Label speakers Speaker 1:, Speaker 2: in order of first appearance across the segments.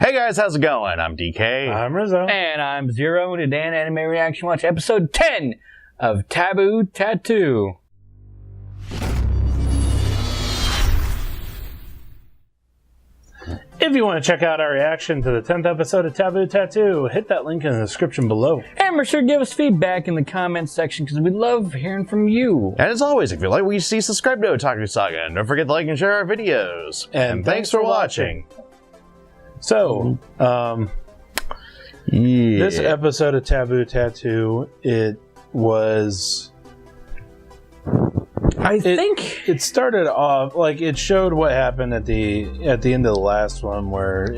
Speaker 1: Hey guys, how's it going? I'm DK.
Speaker 2: I'm Rizzo.
Speaker 3: And I'm Zero, and today on Anime Reaction Watch, episode 10 of Taboo Tattoo.
Speaker 2: If you want to check out our reaction to the 10th episode of Taboo Tattoo, hit that link in the description below.
Speaker 3: And be sure to give us feedback in the comments section, because we love hearing from you.
Speaker 1: And as always, if you like what you see, subscribe to Otaku Saga, and don't forget to like and share our videos. And thanks for watching.
Speaker 2: So, this episode of Taboo Tattoo, it was...
Speaker 3: I think
Speaker 2: it started off like it showed what happened at the end of the last one, where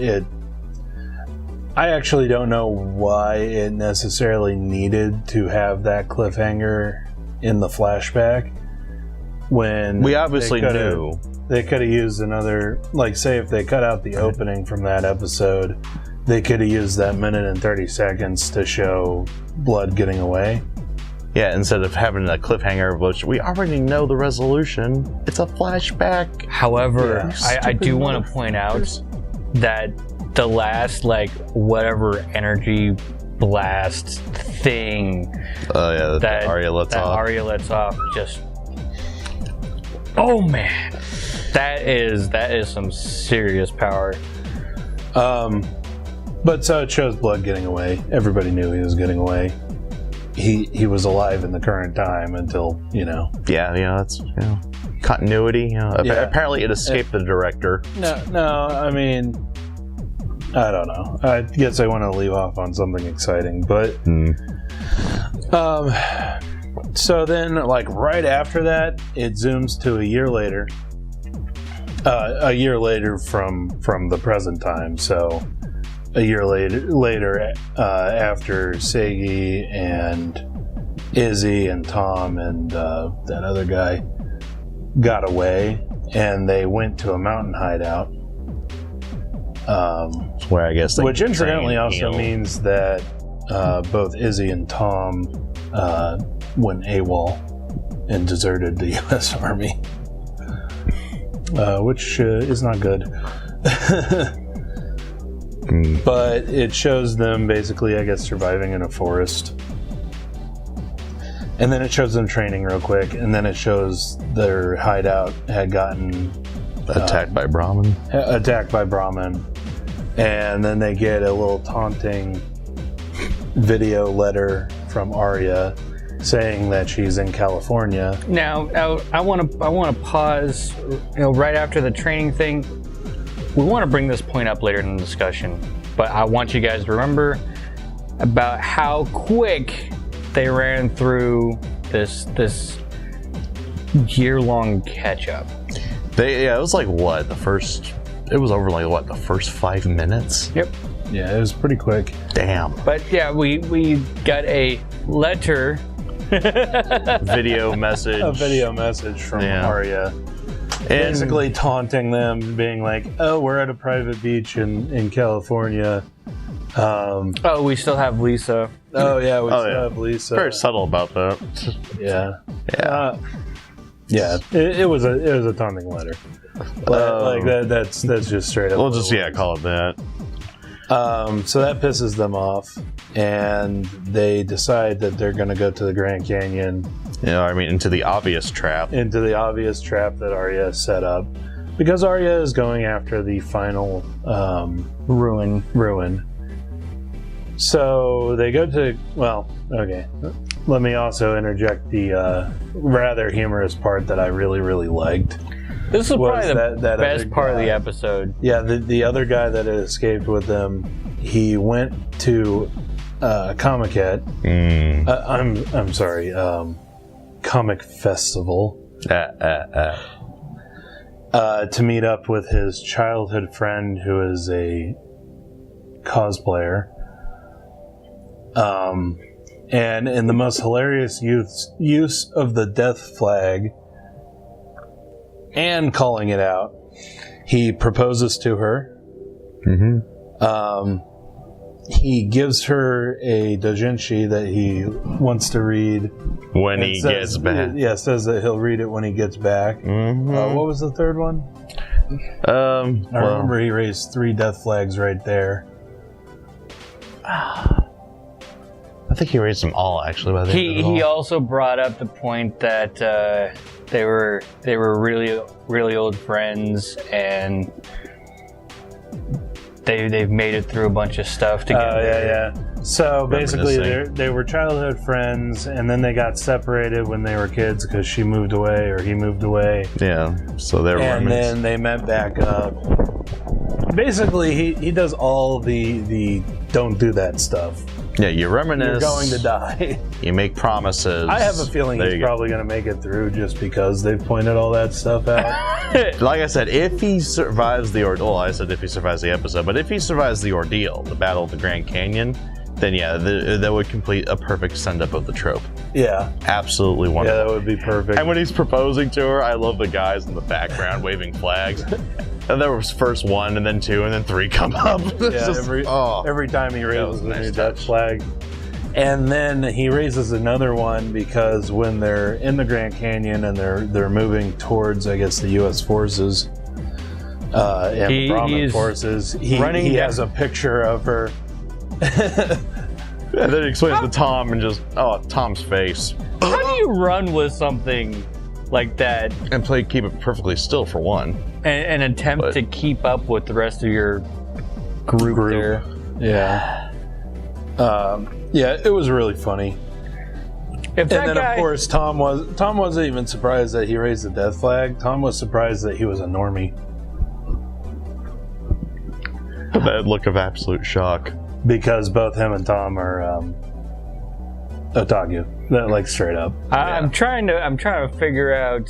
Speaker 2: I actually don't know why it necessarily needed to have that cliffhanger in the flashback when
Speaker 1: we obviously knew
Speaker 2: they could have used another, like, say if they cut out the opening from that episode, they could have used that minute and 30 seconds to show Blood getting away.
Speaker 1: Yeah, instead of having a cliffhanger, which we already know the resolution, it's a flashback.
Speaker 3: However, I do want to point out that the last, like, whatever energy blast thing
Speaker 1: that Arya lets off,
Speaker 3: just... Oh man, that is some serious power.
Speaker 2: But so it shows Blood getting away. Everybody knew he was getting away. He was alive in the current time until,
Speaker 1: that's continuity. Apparently it escaped the director.
Speaker 2: No, I mean, I don't know. I guess I want to leave off on something exciting, but so then, like, right after that, it zooms to a year later. A year later from the present time. So a year later, after Seigi and Izzy and Tom and that other guy got away, and they went to a mountain hideout.
Speaker 1: Where I guess
Speaker 2: which incidentally also means that both Izzy and Tom went AWOL and deserted the U.S. Army, which is not good. But it shows them basically, I guess, surviving in a forest. And then it shows them training real quick, and then it shows their hideout had gotten
Speaker 1: attacked by Brahmin.
Speaker 2: And then they get a little taunting video letter from Arya saying that she's in California.
Speaker 3: Now, I want to pause. Right after the training thing, we want to bring this point up later in the discussion, but I want you guys to remember about how quick they ran through this year-long catch-up.
Speaker 1: It was like what it was over like what, the first 5 minutes?
Speaker 3: Yep.
Speaker 2: Yeah, it was pretty quick.
Speaker 1: Damn.
Speaker 3: But yeah, we got a letter.
Speaker 1: Video message.
Speaker 2: A video message from Arya. Basically taunting them, being like, oh, we're at a private beach in California.
Speaker 3: Oh, we still have Lisa.
Speaker 2: Oh, yeah, we still have Lisa.
Speaker 1: Very subtle about that.
Speaker 2: Yeah. It was a taunting letter. Like that's just straight up.
Speaker 1: We'll just call it that.
Speaker 2: So that pisses them off, and they decide that they're going to go to the Grand Canyon.
Speaker 1: Into the obvious trap.
Speaker 2: Into the obvious trap that Arya set up, because Arya is going after the final ruin. So they go to let me also interject the rather humorous part that I really, really liked.
Speaker 3: This is probably the best part of the episode.
Speaker 2: Yeah, the other guy that had escaped with them, he went to Comic-Con. I'm sorry, Comic Festival. To meet up with his childhood friend who is a cosplayer. And in the most hilarious use of the death flag and calling it out, he proposes to her. He gives her a doujinshi that he wants to read
Speaker 1: when he gets back.
Speaker 2: Yeah, says that he'll read it when he gets back. What was the third one? I remember he raised 3 death flags right there.
Speaker 1: I think he raised them all actually. By the end of it
Speaker 3: He
Speaker 1: all.
Speaker 3: also brought up the point that they were really old friends, and they've made it through a bunch of stuff together.
Speaker 2: Yeah. So basically,
Speaker 1: Reminiscing.
Speaker 2: they were childhood friends, and then they got separated when they were kids because she moved away or he moved away.
Speaker 1: Yeah, so they were
Speaker 2: And then they met back up. Basically, he does all the don't do that stuff.
Speaker 1: Yeah, you reminisce.
Speaker 2: You're going to die.
Speaker 1: You make promises.
Speaker 2: I have a feeling
Speaker 1: There
Speaker 2: he's
Speaker 1: you go.
Speaker 2: probably going to make it through just because they've pointed all that stuff out.
Speaker 1: Like I said, if he survives the ordeal, well, I said if he survives the episode, but if he survives the ordeal, the Battle of the Grand Canyon, then yeah, that would complete a perfect send-up of the trope.
Speaker 2: Yeah.
Speaker 1: Absolutely
Speaker 2: Yeah,
Speaker 1: wonderful.
Speaker 2: that would be perfect.
Speaker 1: And when he's proposing to her, I love the guys in the background waving flags. And there was first 1, and then 2, and then 3 come up. It's just-
Speaker 2: every time he raises a
Speaker 1: nice
Speaker 2: new
Speaker 1: touch.
Speaker 2: death flag. And then he raises another one because when they're in the Grand Canyon and they're moving towards, I guess, the U.S. forces and
Speaker 3: He
Speaker 2: Brahmin
Speaker 3: is
Speaker 2: forces, he
Speaker 3: running
Speaker 2: has a picture of her.
Speaker 1: And then he explains to Tom and just, Tom's face.
Speaker 3: How do you run with something like that
Speaker 1: And keep it perfectly still for one.
Speaker 3: and attempt
Speaker 1: But-
Speaker 3: to keep up with the rest of your group there?
Speaker 2: Yeah. Yeah, it was really funny.
Speaker 3: If that
Speaker 2: And then,
Speaker 3: guy,
Speaker 2: of course, Tom wasn't even surprised that he raised the death flag. Tom was surprised that he was a normie.
Speaker 1: That look of absolute shock.
Speaker 2: Because both him and Tom are otaku. That, like, straight up.
Speaker 3: I'm trying to figure out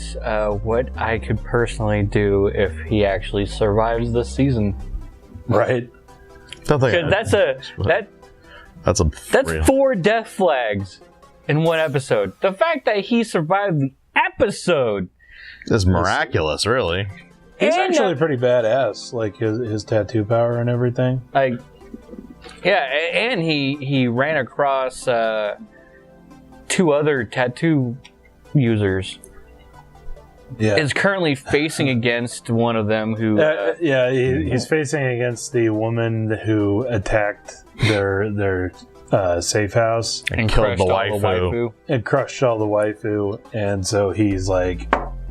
Speaker 3: what I could personally do if he actually survives this season.
Speaker 2: Right?
Speaker 1: Don't think
Speaker 3: Because
Speaker 1: that's real.
Speaker 3: 4 death flags in one episode. The fact that he survived the episode,
Speaker 1: It's miraculous, really.
Speaker 2: He's
Speaker 3: And,
Speaker 2: actually pretty badass. Like, his tattoo power and everything.
Speaker 3: like, yeah, and he ran across 2 other tattoo users.
Speaker 2: Yeah.
Speaker 3: Is currently facing against one of them who.
Speaker 2: Yeah, he's facing against the woman who attacked their safe house
Speaker 1: And killed
Speaker 3: crushed
Speaker 1: the
Speaker 3: all
Speaker 1: waifu.
Speaker 2: and crushed all the waifu. And so he's like,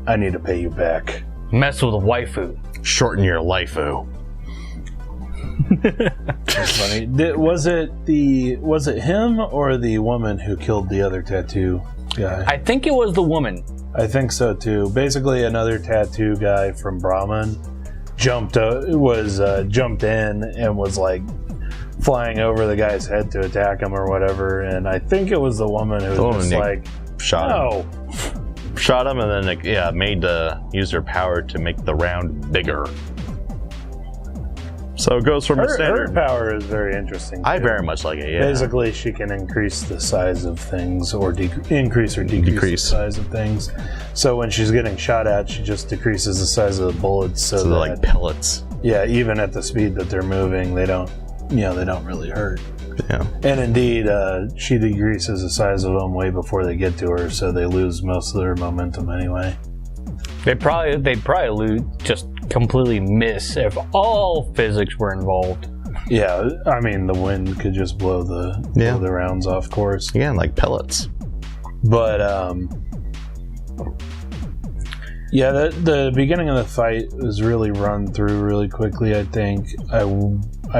Speaker 2: I need to pay you back.
Speaker 3: Mess with a waifu.
Speaker 1: Shorten your lifeu.
Speaker 2: That's funny. Was it him or the woman who killed the other tattoo guy?
Speaker 3: I think it was the woman.
Speaker 2: I think so too. Basically, another tattoo guy from Brahman jumped in and was like flying over the guy's head to attack him or whatever. And I think it was the woman who was just like,
Speaker 1: Shot him.
Speaker 2: "No,
Speaker 1: Shot him, and then made use her power to make the round bigger. So it goes from a
Speaker 2: her
Speaker 1: standard.
Speaker 2: power is very interesting."
Speaker 1: I
Speaker 2: too.
Speaker 1: very much like it. Yeah.
Speaker 2: Basically, she can increase the size of things or increase or decrease the size of things. So when she's getting shot at, she just decreases the size of the bullets so
Speaker 1: So
Speaker 2: that,
Speaker 1: they're like pellets.
Speaker 2: yeah, even at the speed that they're moving, they don't really hurt.
Speaker 1: Yeah.
Speaker 2: And indeed, she decreases the size of them way before they get to her, so they lose most of their momentum anyway.
Speaker 3: They'd probably just completely miss if all physics were involved.
Speaker 2: Yeah, I mean, the wind could just blow the rounds off course.
Speaker 1: Again, like pellets.
Speaker 2: But yeah, the beginning of the fight was really run through really quickly. I think I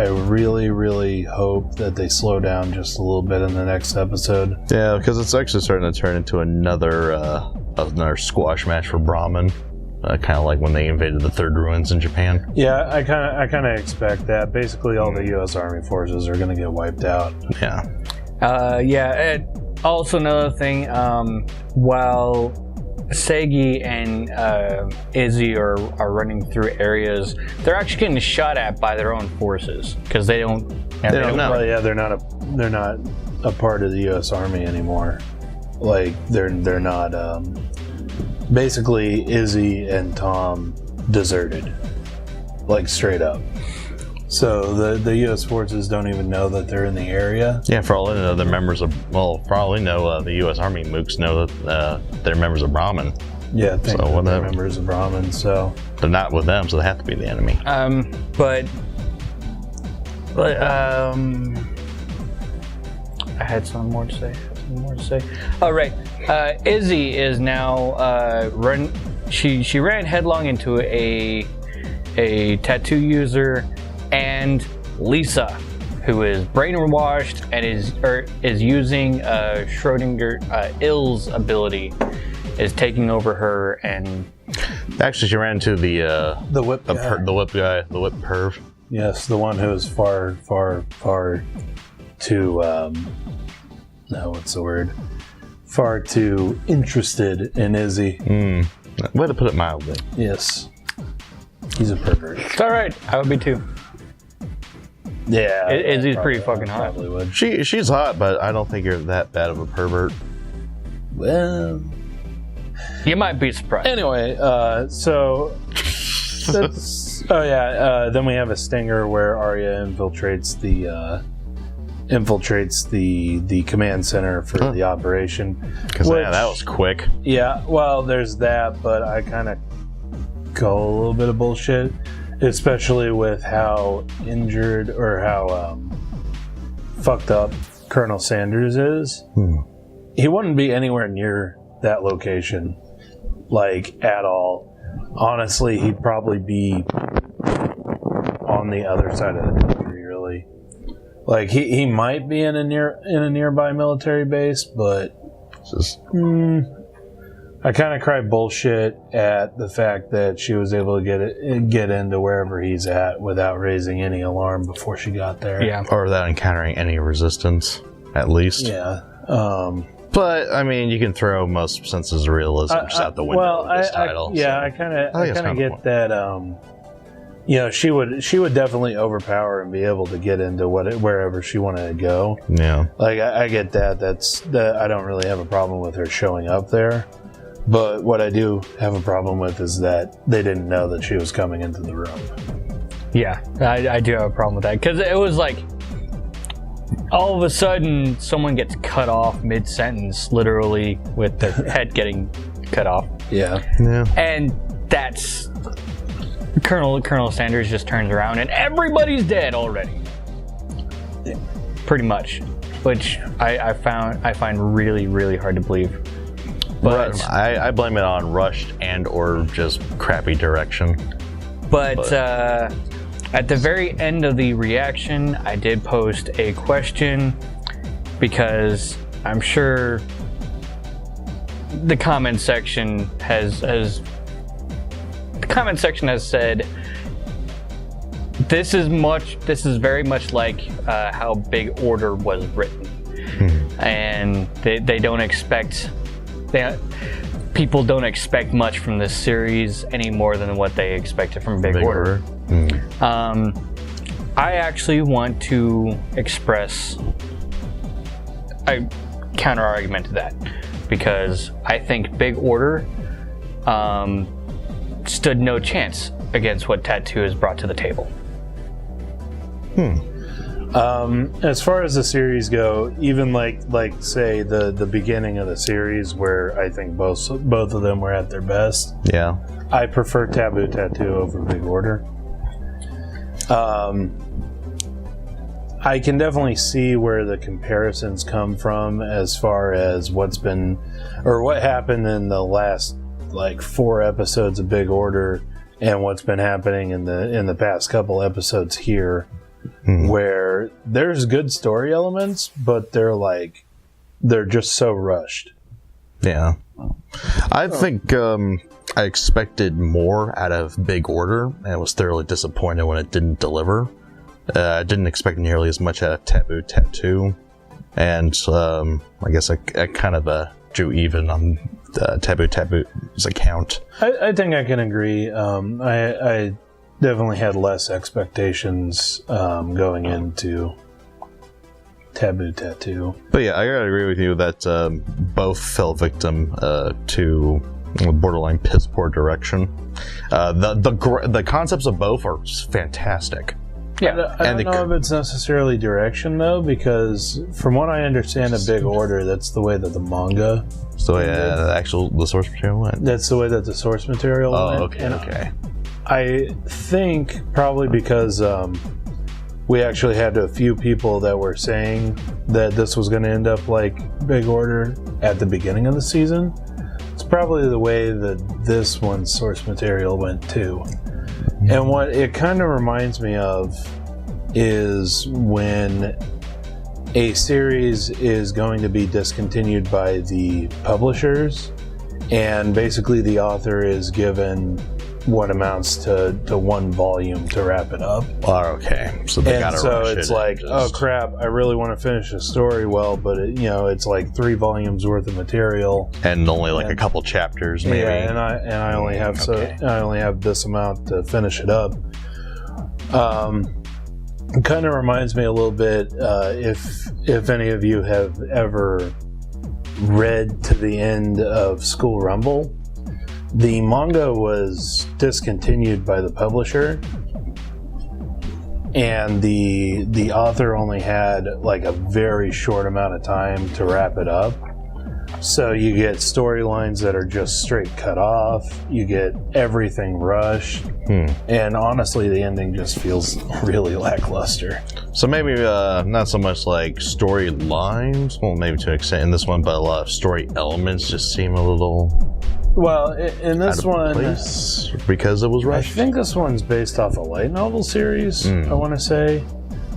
Speaker 2: really, really hope that they slow down just a little bit in the next episode.
Speaker 1: Yeah, because it's actually starting to turn into another squash match for Brahmin. Kind of like when they invaded the Third Ruins in Japan.
Speaker 2: Yeah, I kind of expect that. Basically, all the U.S. Army forces are going to get wiped out.
Speaker 1: Yeah.
Speaker 3: And also another thing, while Segi and Izzy are running through areas, they're actually getting shot at by their own forces because they don't know.
Speaker 2: Well, yeah, they're not a part of the U.S. Army anymore. Like they're not. Basically, Izzy and Tom deserted, like straight up. So the U.S. forces don't even know that they're in the area.
Speaker 1: Yeah, for all I know, they're members of. Well, for all we know, the U.S. Army mooks know that they're members of Brahmin.
Speaker 2: Yeah, I think
Speaker 1: So
Speaker 2: they're
Speaker 1: whatever.
Speaker 2: members of Brahmin, so...
Speaker 1: They're not with them, so they have to be the enemy.
Speaker 3: But I had some more to say. Oh, right. Izzy is now She ran headlong into a tattoo user and Lisa, who is brainwashed and is using Schrodinger Ill's ability, is taking over her and.
Speaker 1: Actually, she ran into the
Speaker 2: whip guy.
Speaker 1: the whip guy, the whip perv.
Speaker 2: Yes, the one who is far too, what's the word? Far too interested in Izzy.
Speaker 1: Way to put it mildly.
Speaker 2: Yes. He's a pervert.
Speaker 3: It's alright, I would be too.
Speaker 2: Yeah.
Speaker 3: Izzy's pretty fucking hot.
Speaker 2: Probably would.
Speaker 1: She's hot, but I don't think you're that bad of a pervert.
Speaker 2: Well...
Speaker 3: You might be surprised.
Speaker 2: Anyway, so... then we have a stinger where Arya infiltrates the command center for the operation.
Speaker 1: Because that was quick.
Speaker 2: Yeah, well, there's that, but I kind of call a little bit of bullshit, especially with how injured or how fucked up Colonel Sanders is. He wouldn't be anywhere near that location, like, at all. Honestly, he'd probably be on the other side of the country, really. Like, he might be in a nearby military base, but I kind of cry bullshit at the fact that she was able to get into wherever he's at without raising any alarm before she got there.
Speaker 3: Yeah.
Speaker 1: Or without encountering any resistance, at least.
Speaker 2: Yeah.
Speaker 1: But, I mean, you can throw most senses of realism just out the window with this title.
Speaker 2: I kind of get that, she would definitely overpower and be able to get into wherever she wanted to go.
Speaker 1: Yeah.
Speaker 2: Like, I get that. I don't really have a problem with her showing up there. But what I do have a problem with is that they didn't know that she was coming into the room.
Speaker 3: Yeah, I do have a problem with that. Because it was like, all of a sudden, someone gets cut off mid-sentence, literally, with their head getting cut off.
Speaker 2: Yeah.
Speaker 3: And that's... Colonel Sanders just turns around and everybody's dead already.
Speaker 2: Yeah.
Speaker 3: Pretty much. Which I find really, really hard to believe. But
Speaker 1: I blame it on rushed and or just crappy direction.
Speaker 3: But at the very end of the reaction, I did post a question because I'm sure the comment section has said this is very much like how Big Order was written, and they don't expect people don't expect much from this series any more than what they expected from Big Order. I actually want to express a counter argument to that because I think Big Order stood no chance against what Tattoo has brought to the table.
Speaker 2: As far as the series go, even like say the beginning of the series where I think both of them were at their best.
Speaker 1: Yeah.
Speaker 2: I prefer Taboo Tattoo over Big Order. I can definitely see where the comparisons come from as far as what happened in the last 4 episodes of Big Order and what's been happening in the past couple episodes here, where there's good story elements, but they're just so rushed.
Speaker 1: Yeah. I think I expected more out of Big Order and was thoroughly disappointed when it didn't deliver. I didn't expect nearly as much out of Taboo Tattoo, and I guess I kind of drew even on Taboo's account.
Speaker 2: I think I can agree. I definitely had less expectations going into Taboo Tattoo.
Speaker 1: But yeah, I gotta agree with you that both fell victim to borderline piss poor direction. The concepts of both are fantastic.
Speaker 3: Yeah.
Speaker 2: I don't know if it's necessarily direction though, because from what I understand, a big order, that's the way that the manga.
Speaker 1: So yeah, the source material went.
Speaker 2: That's the way that the source material went.
Speaker 1: Oh, okay, okay.
Speaker 2: I think probably because we actually had a few people that were saying that this was going to end up like big order at the beginning of the season. It's probably the way that this one's source material went too. And what it kind of reminds me of is when a series is going to be discontinued by the publishers, and basically the author is given what amounts to one volume to wrap it up.
Speaker 1: Oh, okay. So they gotta rush it.
Speaker 2: It's like, oh crap, I really want to finish the story well, but it's like 3 volumes worth of material,
Speaker 1: and only like a couple chapters, maybe.
Speaker 2: Yeah, and I only have I only have this amount to finish it up. It kind of reminds me a little bit, if any of you have ever read to the end of School Rumble. The manga was discontinued by the publisher, and the author only had like a very short amount of time to wrap it up. So you get storylines that are just straight cut off, you get everything rushed, and honestly the ending just feels really lackluster.
Speaker 1: So maybe not so much like storylines, well maybe to an extent in this one, but a lot of story elements just seem a little...
Speaker 2: Well, in this one,
Speaker 1: because it was rushed.
Speaker 2: I think this one's based off a light novel series, I want to say.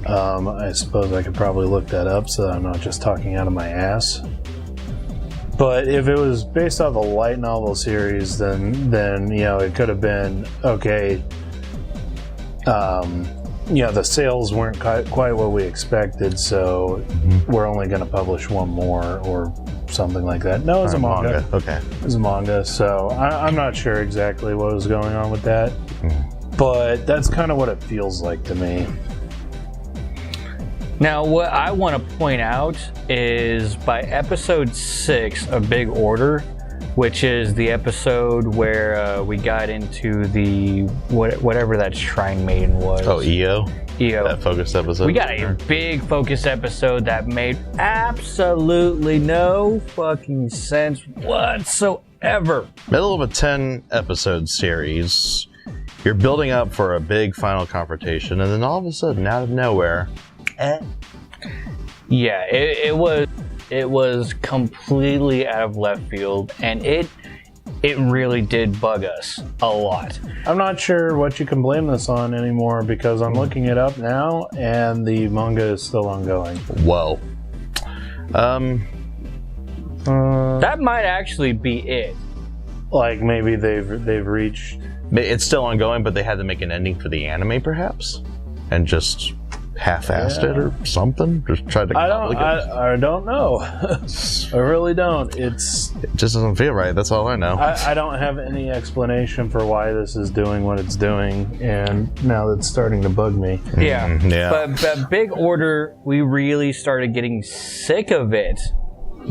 Speaker 2: I suppose I could probably look that up so that I'm not just talking out of my ass. But if it was based off a light novel series, then it could have been, okay, the sales weren't quite what we expected, so we're only going to publish one more, or something like that. No, it was a manga.
Speaker 1: Okay.
Speaker 2: It was a manga, so I'm not sure exactly what was going on with that. But that's kind of what it feels like to me.
Speaker 3: Now, what I want to point out is by episode 6 of Big Order, which is the episode where we got into the whatever that shrine maiden was.
Speaker 1: Oh, EO?
Speaker 3: EO.
Speaker 1: That focused episode.
Speaker 3: We got a big focus episode that made absolutely no fucking sense whatsoever.
Speaker 1: Middle of a 10 episode series, you're building up for a big final confrontation, and then all of a sudden, out of nowhere,
Speaker 3: Yeah, it was completely out of left field, and it really did bug us a lot.
Speaker 2: I'm not sure what you can blame this on anymore, because I'm looking it up now and the manga is still ongoing.
Speaker 1: Whoa.
Speaker 3: That might actually be it.
Speaker 2: Like maybe they've reached...
Speaker 1: It's still ongoing, but they had to make an ending for the anime, perhaps? And just half-assed it or something? Just tried to complicate it?
Speaker 2: I don't know. I really don't.
Speaker 1: It just doesn't feel right, that's all I know.
Speaker 2: I don't have any explanation for why this is doing what it's doing, and now that's starting to bug me.
Speaker 3: Yeah.
Speaker 1: Yeah.
Speaker 3: But Big Order, we really started getting sick of it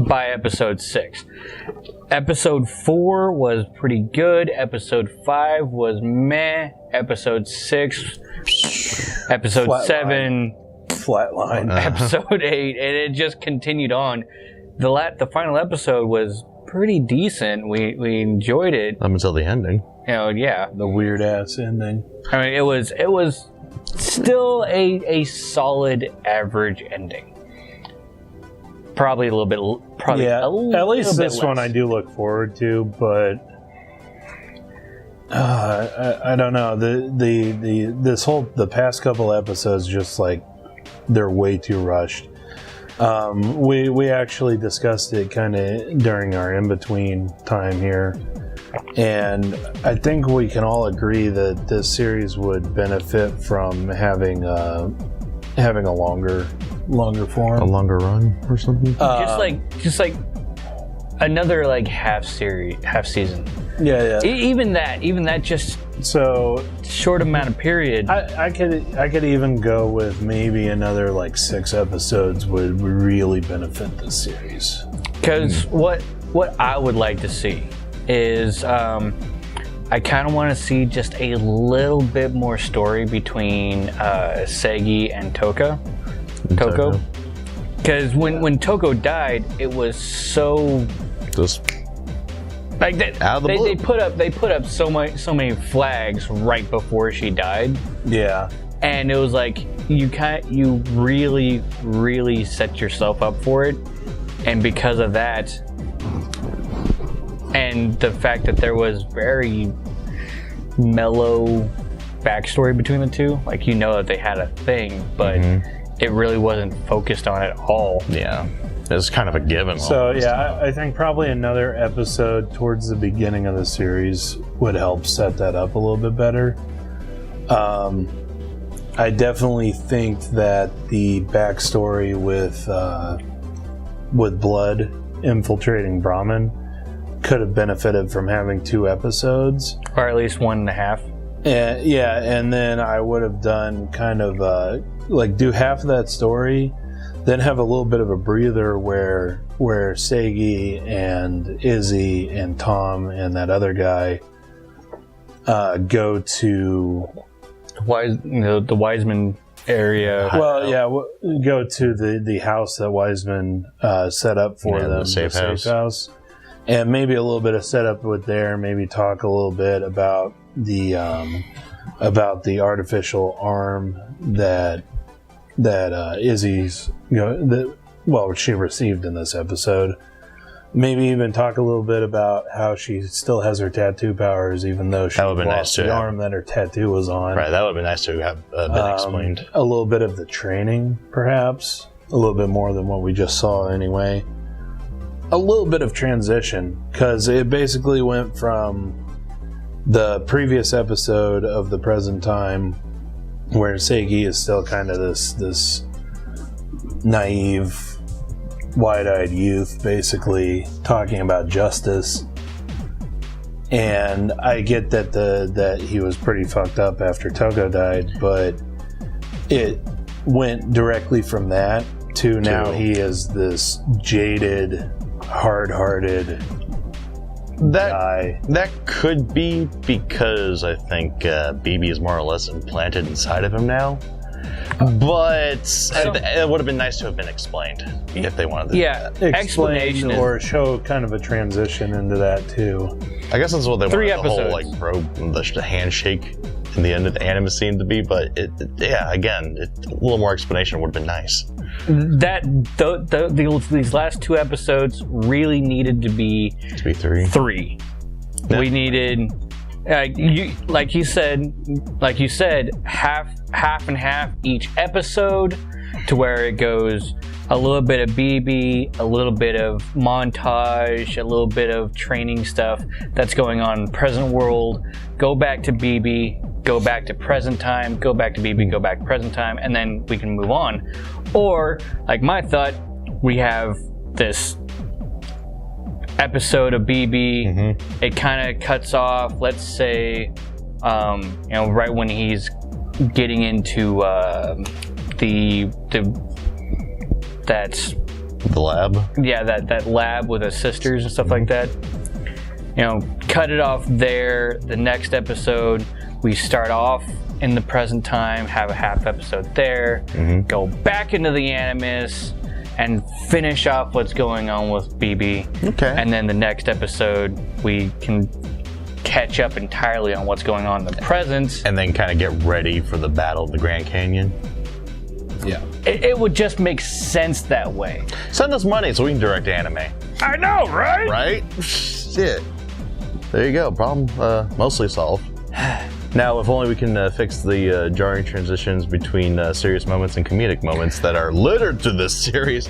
Speaker 3: by episode 6. Episode 4 was pretty good. Episode 5 was meh. Episode 6, episode 7,
Speaker 2: flatline.
Speaker 3: episode 8, and it just continued on. The final episode was pretty decent. We enjoyed it.
Speaker 1: Up until the ending.
Speaker 3: Yeah.
Speaker 2: The weird ass ending.
Speaker 3: I mean, it was still a solid average ending. Probably a little bit.
Speaker 2: At least this one I do look forward to, but I don't know. The past couple episodes just like they're way too rushed. We actually discussed it kind of during our in between time here, and I think we can all agree that this series would benefit from having a longer form,
Speaker 1: a longer run or something.
Speaker 3: Just like another like half season.
Speaker 2: Yeah.
Speaker 3: Even that just so short amount of period.
Speaker 2: I could even go with maybe another like 6 episodes would really benefit this series.
Speaker 3: Because what I would like to see is I kind of want to see just a little bit more story between Segi and Toko. Because when Toko died, it was so
Speaker 1: just
Speaker 3: like
Speaker 1: out of the blue.
Speaker 3: They put up so many flags right before she died.
Speaker 2: Yeah.
Speaker 3: And it was like you really set yourself up for it, and because of that, and the fact that there was very mellow backstory between the two, like that they had a thing, but it really wasn't focused on at all.
Speaker 1: Yeah, it was kind of a given.
Speaker 2: So yeah, I think probably another episode towards the beginning of the series would help set that up a little bit better. I definitely think that the backstory with Blood infiltrating Brahmin could have benefited from having 2 episodes,
Speaker 3: or at least 1.5.
Speaker 2: And then I would have done kind of do half of that story, then have a little bit of a breather where Segi and Izzy and Tom and that other guy go to
Speaker 3: the Wiseman area.
Speaker 2: Well, yeah, go to the house that Wiseman set up for them,
Speaker 1: the safe house.
Speaker 2: And maybe a little bit of setup with there. Maybe talk a little bit about the artificial arm that Izzy's she received in this episode. Maybe even talk a little bit about how she still has her tattoo powers, even though she lost the arm that her tattoo was on.
Speaker 1: Right, that would have been nice to have been explained.
Speaker 2: A little bit of the training, perhaps. A little bit more than what we just saw anyway. A little bit of transition, because it basically went from the previous episode of the present time, where Segi is still kind of this naive, wide-eyed youth, basically talking about justice. And I get that he was pretty fucked up after Toko died, but it went directly from that to now he is this jaded, hard-hearted guy.
Speaker 1: That could be because I think BB is more or less implanted inside of him now. But it would have been nice to have been explained if they wanted to.
Speaker 3: Yeah, explanation
Speaker 2: or show kind of a transition into that too.
Speaker 1: I guess that's what they
Speaker 3: 3
Speaker 1: wanted
Speaker 3: episodes.
Speaker 1: the whole the handshake in the end of the anime scene to be. But a little more explanation would have been nice.
Speaker 3: These last 2 episodes really needed to be 3. Yeah. We needed. Like you said, half and half each episode, to where it goes a little bit of BB, a little bit of montage, a little bit of training stuff that's going on in present world. Go back to BB, go back to present time, go back to BB, go back to present time, and then we can move on. Or, like my thought, we have this episode of BB, it kind of cuts off, let's say, right when he's getting into the
Speaker 1: lab.
Speaker 3: Yeah, that lab with his sisters and stuff like that. Cut it off there. The next episode, we start off in the present time, have a half episode there, go back into the Animus, and finish off what's going on with BB.
Speaker 1: Okay.
Speaker 3: And then the next episode, we can catch up entirely on what's going on in the present.
Speaker 1: And then kind of get ready for the battle of the Grand Canyon.
Speaker 2: Yeah.
Speaker 3: It would just make sense that way.
Speaker 1: Send us money so we can direct anime.
Speaker 3: I know, right?
Speaker 1: Right? Shit. There you go. Problem mostly solved. Now, if only we can fix the jarring transitions between serious moments and comedic moments that are littered to this series.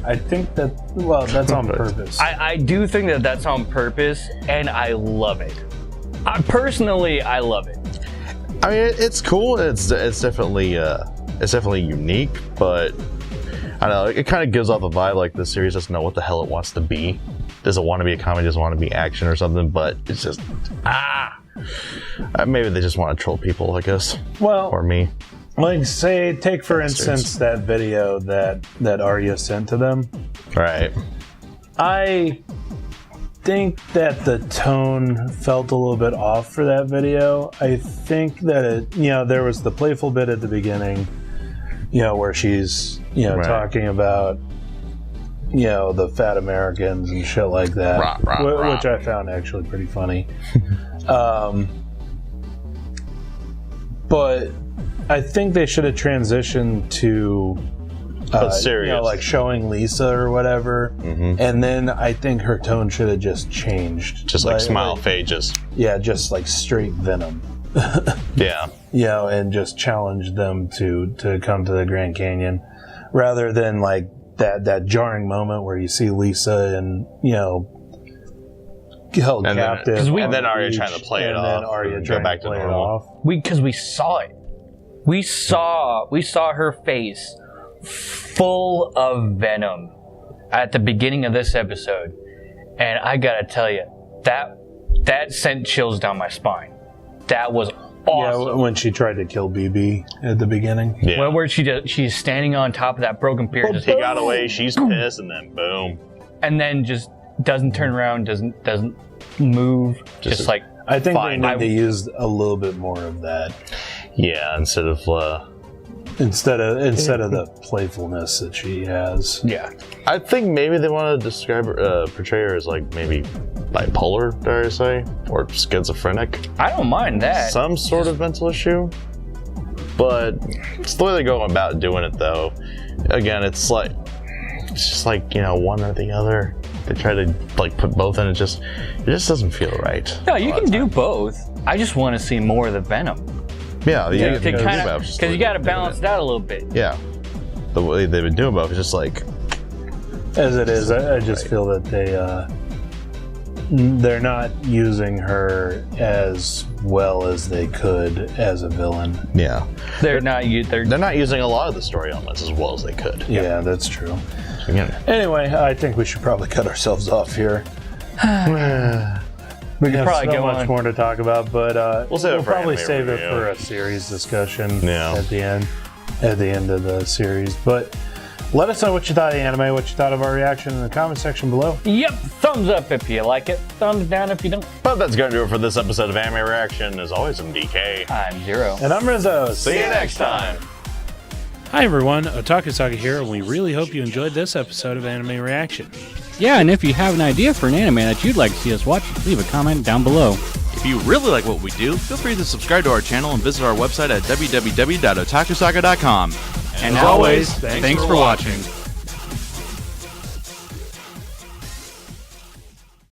Speaker 2: I think that's on purpose.
Speaker 3: I do think that that's on purpose, and I love it. Personally, I love it.
Speaker 1: I mean, it's cool. It's definitely unique, but I don't know. It kind of gives off a vibe like this series doesn't know what the hell it wants to be. Does it want to be a comedy? Does it want to be action or something? But it's just maybe they just want to troll people, I guess.
Speaker 2: Well,
Speaker 1: or me.
Speaker 2: Like, take for instance that video that Arya sent to them.
Speaker 1: Right.
Speaker 2: I think that the tone felt a little bit off for that video. I think that it, there was the playful bit at the beginning, where she's,
Speaker 1: Right.
Speaker 2: talking about, the fat Americans and shit like that, which I found actually pretty funny. But I think they should have transitioned to
Speaker 1: serious.
Speaker 2: like showing Lisa or whatever, and then I think her tone should have just changed,
Speaker 1: Just like smile phages.
Speaker 2: Yeah, just like straight venom.
Speaker 1: Yeah.
Speaker 2: And just challenge them to come to the Grand Canyon, rather than like that jarring moment where you see Lisa and held captive,
Speaker 1: and then Arya trying to play it off,
Speaker 2: and then Arya
Speaker 1: and
Speaker 2: trying
Speaker 1: go back
Speaker 2: to
Speaker 1: to
Speaker 2: play it
Speaker 1: normal.
Speaker 2: off.
Speaker 3: Because we saw it. We saw her face full of venom at the beginning of this episode, and I gotta tell you, that sent chills down my spine. That was awesome.
Speaker 2: Yeah, when she tried to kill BB at the beginning.
Speaker 1: Yeah.
Speaker 3: Where she's standing on top of that broken pier,
Speaker 1: He got away. She's pissed, and then boom.
Speaker 3: and then just doesn't turn around, doesn't move, just like.
Speaker 2: I think
Speaker 1: Fine.
Speaker 2: they need to use a little bit more of that
Speaker 1: Yeah, instead of
Speaker 2: the playfulness that she has.
Speaker 3: Yeah.
Speaker 1: I think maybe they want to describe portray her as like maybe bipolar, dare I say, or schizophrenic.
Speaker 3: I don't mind that.
Speaker 1: Some sort of mental issue. But it's the way they go about doing it, though. Again, it's just like one or the other. They try to like put both in. It just doesn't feel right.
Speaker 3: No, you can do both. I just want to see more of the venom.
Speaker 1: Yeah,
Speaker 3: Because you got to balance it out a little bit.
Speaker 1: Yeah, the way they've been doing both is just like
Speaker 2: As it is, I just feel that they're not using her as well as they could as a villain.
Speaker 1: yeah.
Speaker 3: They're not
Speaker 1: using a lot of the story elements as well as they could.
Speaker 2: Yeah, that's true.
Speaker 1: Again,
Speaker 2: Anyway, I think we should probably cut ourselves off here.
Speaker 3: We could
Speaker 2: have
Speaker 3: probably
Speaker 2: so
Speaker 3: go
Speaker 2: much
Speaker 3: on.
Speaker 2: more to talk about, but
Speaker 1: We'll save it for
Speaker 2: probably
Speaker 1: anime
Speaker 2: save it
Speaker 1: review.
Speaker 2: for a series discussion
Speaker 1: Yeah.
Speaker 2: at the end of the series. But let us know what you thought of the anime, what you thought of our reaction in the comment section below.
Speaker 3: Yep, thumbs up if you like it, thumbs down if you don't.
Speaker 1: but that's going to do it for this episode of Anime Reaction. As always, I'm DK.
Speaker 3: I'm Zero.
Speaker 2: And I'm Rizzo.
Speaker 1: See you next time.
Speaker 4: Hi everyone, Otaku Saga here, and we really hope you enjoyed this episode of Anime Reaction.
Speaker 5: Yeah, and if you have an idea for an anime that you'd like to see us watch, leave a comment down below.
Speaker 6: If you really like what we do, feel free to subscribe to our channel and visit our website at www.otakusaga.com.
Speaker 5: And as always, thanks for watching.